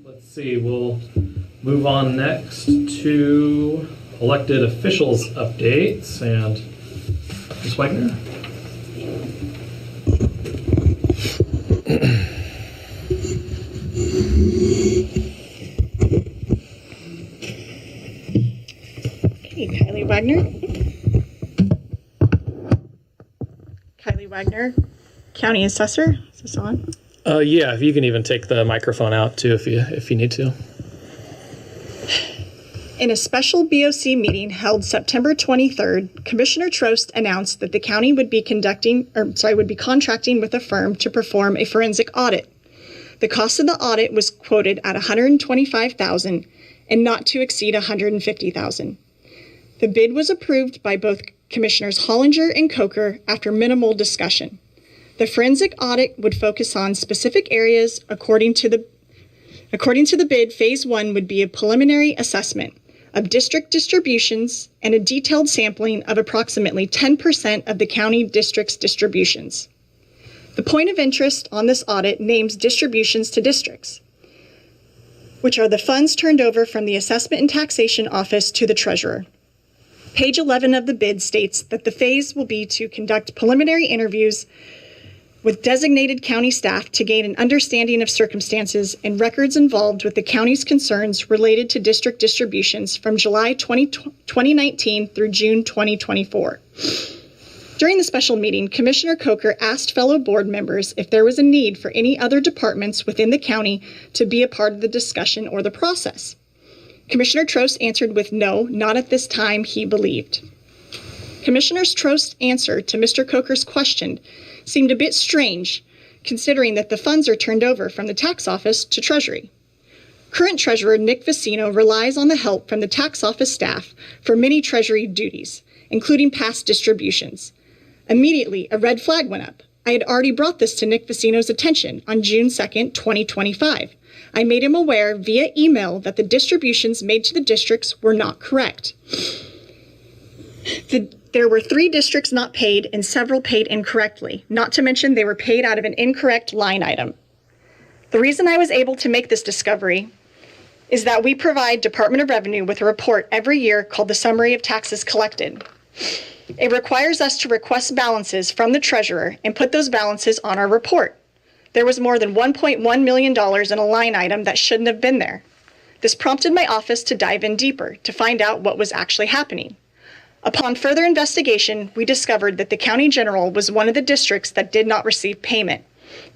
Let's see, we'll move on next to elected officials updates, and Ms. Wegner. Okay, Kylie Wegner, County Assessor. Is this on? Yeah, if you can even take the microphone out too, if you need to. In a special BOC meeting held September 23rd, Commissioner Trost announced that the county would be contracting with a firm to perform a forensic audit. The cost of the audit was quoted at $125,000 and not to exceed $150,000. The bid was approved by both Commissioners Hollinger and Coker after minimal discussion. The forensic audit would focus on specific areas. According to the bid, Phase 1 would be a preliminary assessment of district distributions and a detailed sampling of approximately 10% of the county district's distributions. The point of interest on this audit names distributions to districts, which are the funds turned over from the Assessment and Taxation Office to the Treasurer. Page 11 of the bid states that the phase will be to conduct preliminary interviews with designated county staff to gain an understanding of circumstances and records involved with the county's concerns related to district distributions from July 2019 through June 2024. During the special meeting, Commissioner Coker asked fellow board members if there was a need for any other departments within the county to be a part of the discussion or the process. Commissioner Trost answered with no, not at this time, he believed. Commissioner Trost's answer to Mr. Coker's question seemed a bit strange, considering that the funds are turned over from the tax office to Treasury. Current Treasurer Nick Vicino relies on the help from the tax office staff for many Treasury duties, including past distributions. Immediately, a red flag went up. I had already brought this to Nick Vicino's attention on June 2nd, 2025. I made him aware via email that the distributions made to the districts were not correct. There were 3 districts not paid and several paid incorrectly, not to mention they were paid out of an incorrect line item. The reason I was able to make this discovery is that we provide Department of Revenue with a report every year called the Summary of Taxes Collected. It requires us to request balances from the treasurer and put those balances on our report. There was more than $1.1 million in a line item that shouldn't have been there. This prompted my office to dive in deeper to find out what was actually happening. Upon further investigation, we discovered that the County General was one of the districts that did not receive payment.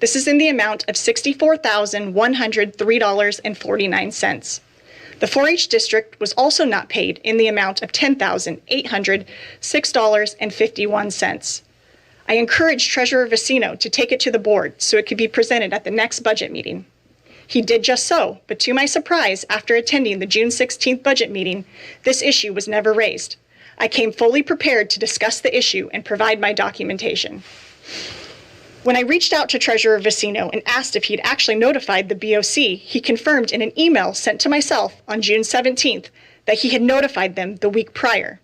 This is in the amount of $64,103.49. The 4-H district was also not paid in the amount of $10,806.51. I encouraged Treasurer Vicino to take it to the board so it could be presented at the next budget meeting. He did just so, but to my surprise, after attending the June 16th budget meeting, this issue was never raised. I came fully prepared to discuss the issue and provide my documentation. When I reached out to Treasurer Vicino and asked if he'd actually notified the BOC, he confirmed in an email sent to myself on June 17th that he had notified them the week prior.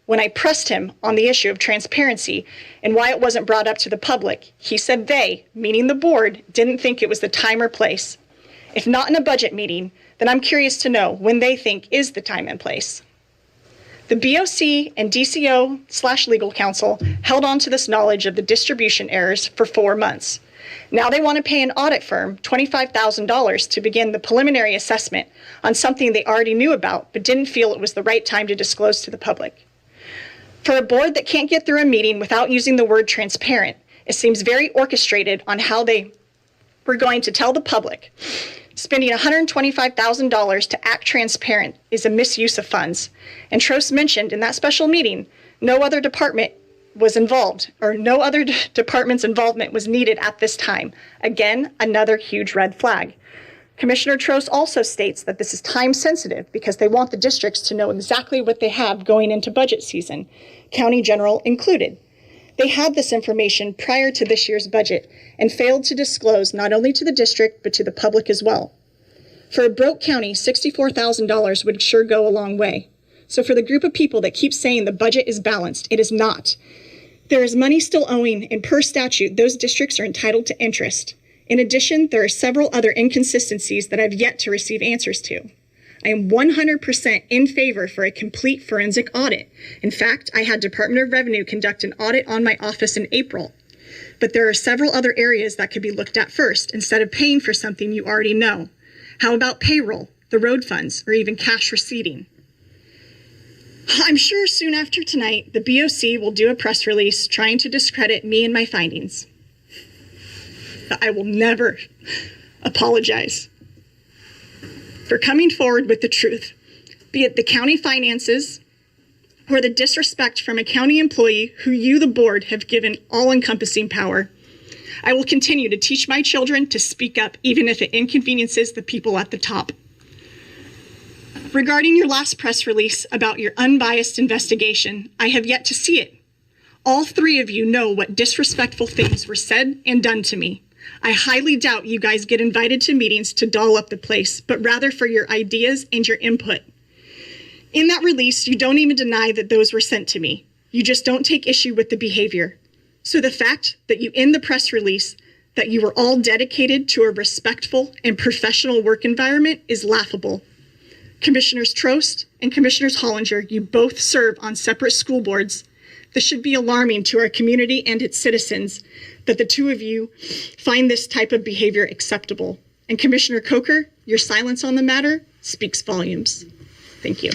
When I pressed him on the issue of transparency and why it wasn't brought up to the public, he said they, meaning the board, didn't think it was the time or place. If not in a budget meeting, then I'm curious to know when they think is the time and place. The BOC and DCO/legal counsel held on to this knowledge of the distribution errors for 4 months. Now they want to pay an audit firm $25,000 to begin the preliminary assessment on something they already knew about but didn't feel it was the right time to disclose to the public. For a board that can't get through a meeting without using the word transparent, it seems very orchestrated on how they were going to tell the public. Spending $125,000 to act transparent is a misuse of funds. And Trost mentioned in that special meeting, no other department was involved, or no other department's involvement was needed at this time. Again, another huge red flag. Commissioner Trost also states that this is time sensitive because they want the districts to know exactly what they have going into budget season, County General included. They had this information prior to this year's budget and failed to disclose not only to the district, but to the public as well. For a broke county, $64,000 would sure go a long way. So for the group of people that keep saying the budget is balanced, it is not. There is money still owing, and per statute, those districts are entitled to interest. In addition, there are several other inconsistencies that I've yet to receive answers to. I am 100% in favor for a complete forensic audit. In fact, I had Department of Revenue conduct an audit on my office in April. But there are several other areas that could be looked at first instead of paying for something you already know. How about payroll, the road funds, or even cash receipting? I'm sure soon after tonight, the BOC will do a press release trying to discredit me and my findings. But I will never apologize for coming forward with the truth, be it the county finances or the disrespect from a county employee who you, the board, have given all-encompassing power. I will continue to teach my children to speak up, even if it inconveniences the people at the top. Regarding your last press release about your unbiased investigation, I have yet to see it. All three of you know what disrespectful things were said and done to me. I highly doubt you guys get invited to meetings to doll up the place, but rather for your ideas and your input. In that release, you don't even deny that those were sent to me. You just don't take issue with the behavior. So the fact that you end the press release that you were all dedicated to a respectful and professional work environment is laughable. Commissioners Trost and Commissioners Hollinger, you both serve on separate school boards. This should be alarming to our community and its citizens that the two of you find this type of behavior acceptable. And Commissioner Coker, your silence on the matter speaks volumes. Thank you.